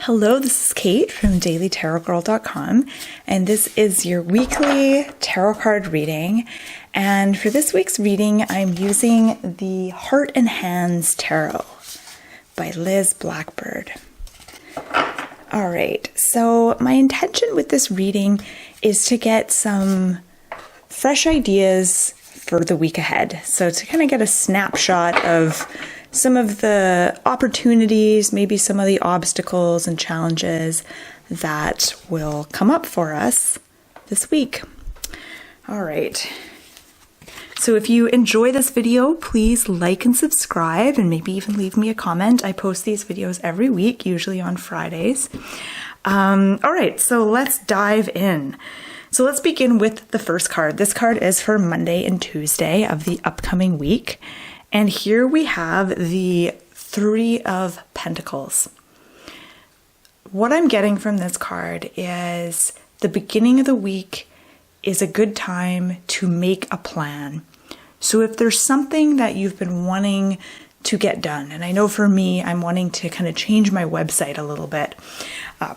Hello, this is Kate from dailytarotgirl.com, and this is your weekly tarot card reading. And for this week's reading, I'm using the Heart and Hands Tarot by Liz Blackbird. All right, so my intention with this reading is to get some fresh ideas for the week ahead. So to kind of get a snapshot of some of the opportunities, maybe some of the obstacles and challenges that will come up for us this week. All right. So if you enjoy this video, please like and subscribe and maybe even leave me a comment. I post these videos every week, usually on Fridays. All right, so let's dive in. So let's begin with the first card. This card is for Monday and Tuesday of the upcoming week. And here we have the Three of Pentacles. What I'm getting from this card is the beginning of the week is a good time to make a plan. So if there's something that you've been wanting to get done, and I know for me, I'm wanting to kind of change my website a little bit,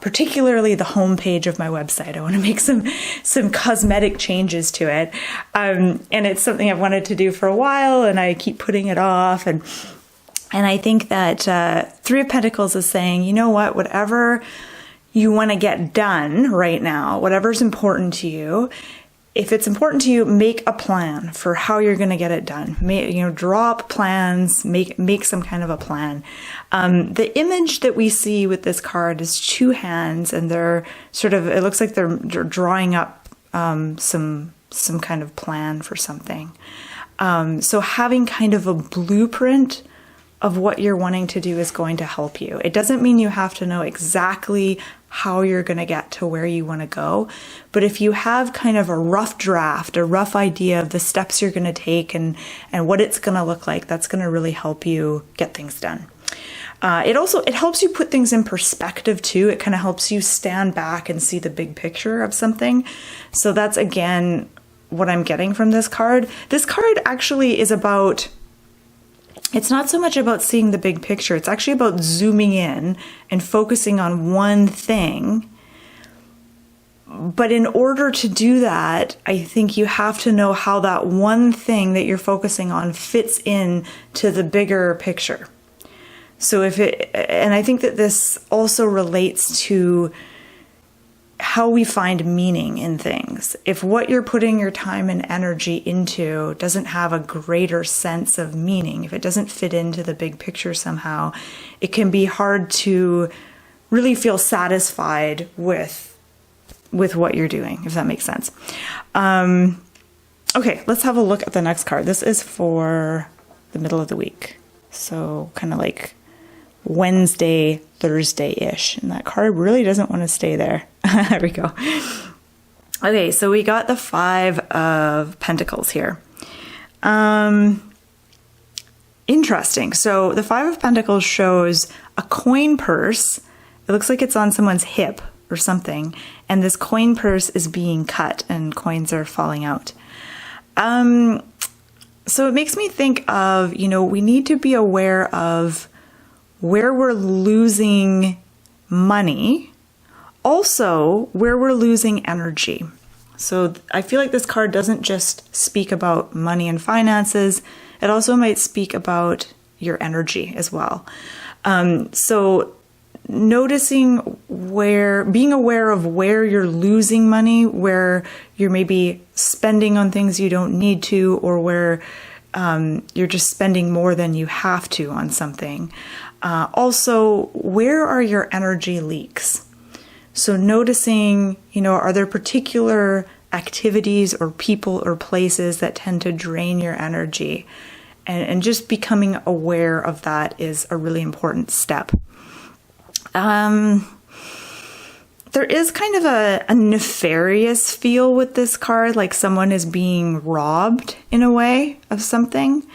particularly the homepage of my website. I want to make some cosmetic changes to it. And it's something I've wanted to do for a while, and I keep putting it off. And I think that Three of Pentacles is saying, you know what, whatever you want to get done right now, whatever's important to you, if it's important to you, make a plan for how you're going to get it done. Draw up plans, make some kind of a plan. The image that we see with this card is two hands, and they're sort of, it looks like they're drawing up some kind of plan for something. So having kind of a blueprint of what you're wanting to do is going to help you. It doesn't mean you have to know exactly how you're going to get to where you want to go. But if you have kind of a rough draft, a rough idea of the steps you're going to take and what it's going to look like, that's going to really help you get things done. It helps you put things in perspective too. It kind of helps you stand back and see the big picture of something. So that's, again, what I'm getting from this card. This card actually is about, it's not so much about seeing the big picture. It's actually about zooming in and focusing on one thing. But in order to do that, I think you have to know how that one thing that you're focusing on fits in to the bigger picture. So and I think that this also relates to how we find meaning in things. If what you're putting your time and energy into doesn't have a greater sense of meaning, if it doesn't fit into the big picture somehow, it can be hard to really feel satisfied with what you're doing, if that makes sense. Okay, let's have a look at the next card. This is for the middle of the week. So kind of like Wednesday, Thursday-ish. And that card really doesn't want to stay there. There we go. Okay, so we got the Five of Pentacles here. Interesting. So the Five of Pentacles shows a coin purse. It looks like it's on someone's hip or something. And this coin purse is being cut and coins are falling out. So it makes me think of, we need to be aware of where we're losing money, also where we're losing energy. So I feel like this card doesn't just speak about money and finances, it also might speak about your energy as well. So noticing being aware of where you're losing money, where you're maybe spending on things you don't need to, or where you're just spending more than you have to on something. Also, where are your energy leaks? So noticing, are there particular activities or people or places that tend to drain your energy? And just becoming aware of that is a really important step. There is kind of a nefarious feel with this card, like someone is being robbed in a way of something.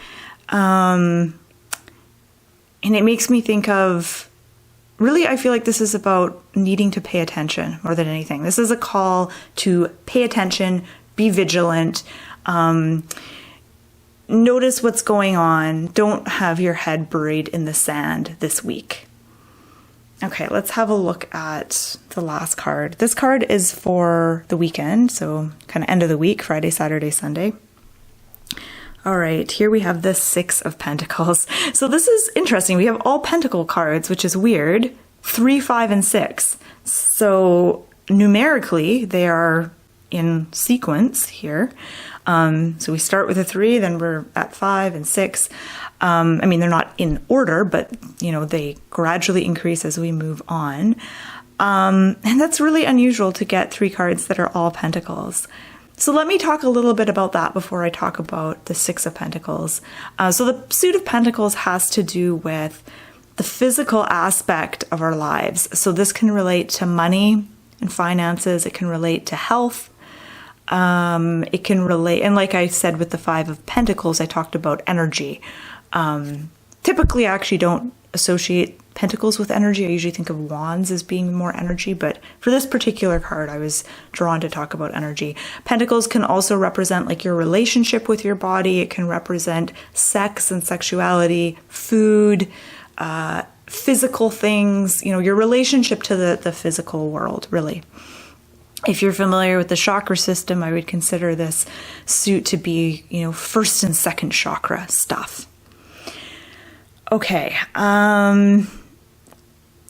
And it makes me think of, really, I feel like this is about needing to pay attention more than anything. This is a call to pay attention, be vigilant, notice what's going on. Don't have your head buried in the sand this week. Okay, let's have a look at the last card. This card is for the weekend, so kind of end of the week, Friday, Saturday, Sunday. All right, here we have the Six of Pentacles. So this is interesting. We have all Pentacle cards, which is weird. 3, 5, and 6. So numerically, they are in sequence here. So we start with a 3, then we're at 5 and 6. I mean, they're not in order, but they gradually increase as we move on. And that's really unusual to get 3 cards that are all Pentacles. So let me talk a little bit about that before I talk about the Six of Pentacles. So the suit of Pentacles has to do with the physical aspect of our lives. So this can relate to money and finances. It can relate to health. It can relate, and like I said with the Five of Pentacles, I talked about energy. Typically, I actually don't associate pentacles with energy. I usually think of wands as being more energy, but for this particular card, I was drawn to talk about energy. Pentacles can also represent like your relationship with your body. It can represent sex and sexuality, food, physical things, your relationship to the physical world, really. If you're familiar with the chakra system, I would consider this suit to be, first and second chakra stuff. Okay.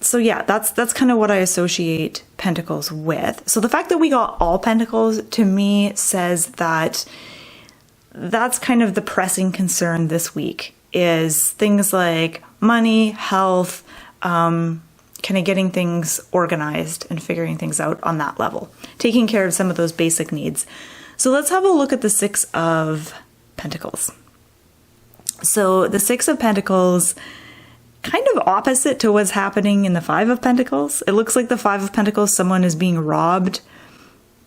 So yeah, that's kind of what I associate pentacles with. So the fact that we got all pentacles to me says that that's kind of the pressing concern this week is things like money, health, kind of getting things organized and figuring things out on that level, taking care of some of those basic needs. So let's have a look at the Six of Pentacles. So the Six of Pentacles, kind of opposite to what's happening in the Five of Pentacles. It looks like the Five of Pentacles, someone is being robbed,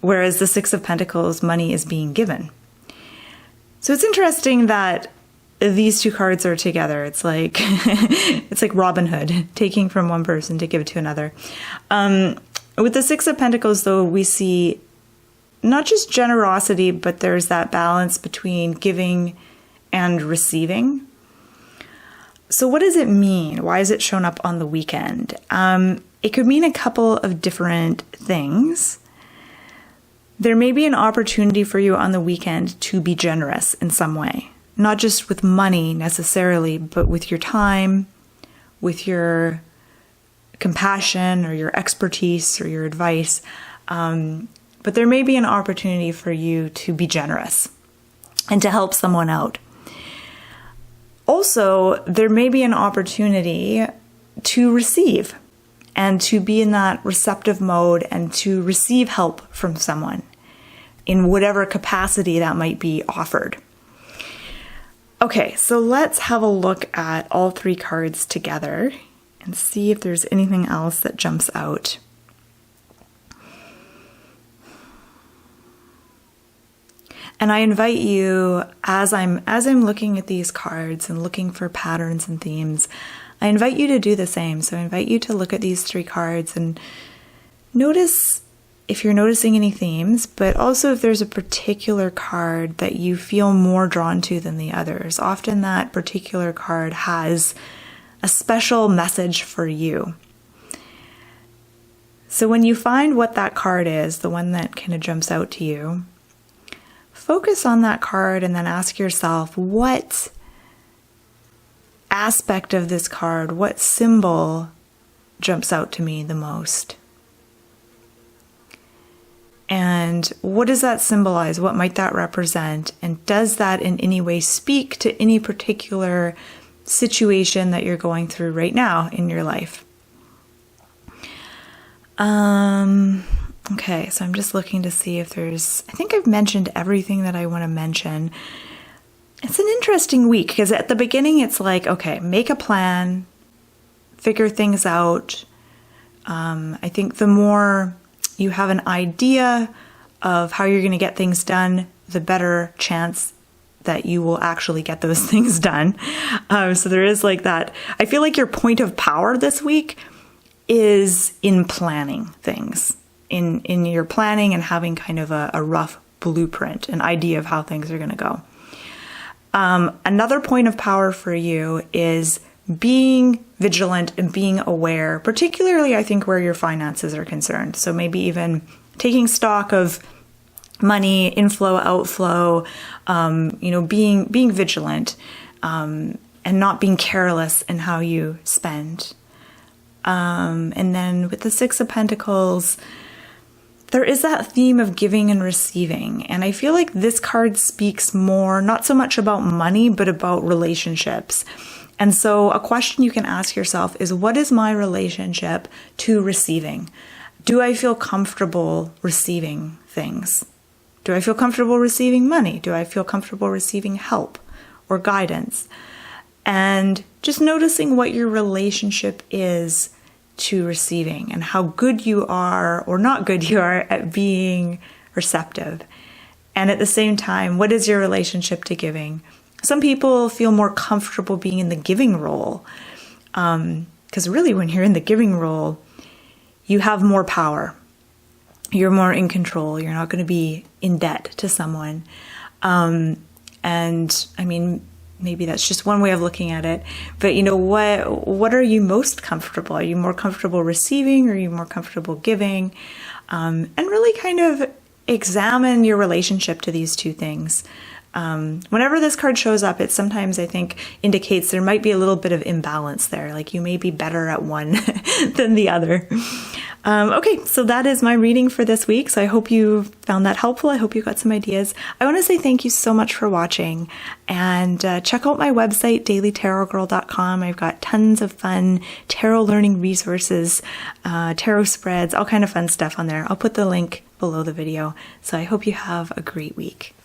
whereas the Six of Pentacles, money is being given. So it's interesting that these two cards are together. It's like it's like Robin Hood, taking from one person to give to another. With the Six of Pentacles, though, we see not just generosity, but there's that balance between giving and receiving. So what does it mean? Why is it shown up on the weekend? It could mean a couple of different things. There may be an opportunity for you on the weekend to be generous in some way. Not just with money necessarily, but with your time, with your compassion or your expertise or your advice. But there may be an opportunity for you to be generous and to help someone out. Also, there may be an opportunity to receive and to be in that receptive mode and to receive help from someone in whatever capacity that might be offered. Okay, so let's have a look at all 3 cards together and see if there's anything else that jumps out. And I invite you, as I'm looking at these cards and looking for patterns and themes, I invite you to do the same. So I invite you to look at these 3 cards and notice if you're noticing any themes, but also if there's a particular card that you feel more drawn to than the others. Often that particular card has a special message for you. So when you find what that card is, the one that kind of jumps out to you, focus on that card and then ask yourself, what aspect of this card, what symbol jumps out to me the most? And what does that symbolize? What might that represent? And does that in any way speak to any particular situation that you're going through right now in your life? Okay, so I'm just looking to see if there's, I think I've mentioned everything that I want to mention. It's an interesting week because at the beginning it's like, okay, make a plan, figure things out. I think the more you have an idea of how you're going to get things done, the better chance that you will actually get those things done. So there is like that. I feel like your point of power this week is in planning things, in your planning and having kind of a rough blueprint, an idea of how things are going to go. Another point of power for you is being vigilant and being aware, particularly I think where your finances are concerned. So maybe even taking stock of money, inflow, outflow, being vigilant, and not being careless in how you spend. And then with the Six of Pentacles, there is that theme of giving and receiving. And I feel like this card speaks more, not so much about money, but about relationships. And so a question you can ask yourself is, what is my relationship to receiving? Do I feel comfortable receiving things? Do I feel comfortable receiving money? Do I feel comfortable receiving help or guidance? And just noticing what your relationship is to receiving and how good you are or not good you are at being receptive. And at the same time, what is your relationship to giving? Some people feel more comfortable being in the giving role. Because really, when you're in the giving role, you have more power. You're more in control. You're not going to be in debt to someone. And I mean, maybe that's just one way of looking at it. But what are you most comfortable? Are you more comfortable receiving, or are you more comfortable giving? And really kind of examine your relationship to these two things. Whenever this card shows up, it sometimes, I think, indicates there might be a little bit of imbalance there. Like you may be better at one than the other. Okay, so that is my reading for this week. So I hope you found that helpful. I hope you got some ideas. I want to say thank you so much for watching, and check out my website, dailytarotgirl.com. I've got tons of fun tarot learning resources, tarot spreads, all kind of fun stuff on there. I'll put the link below the video. So I hope you have a great week.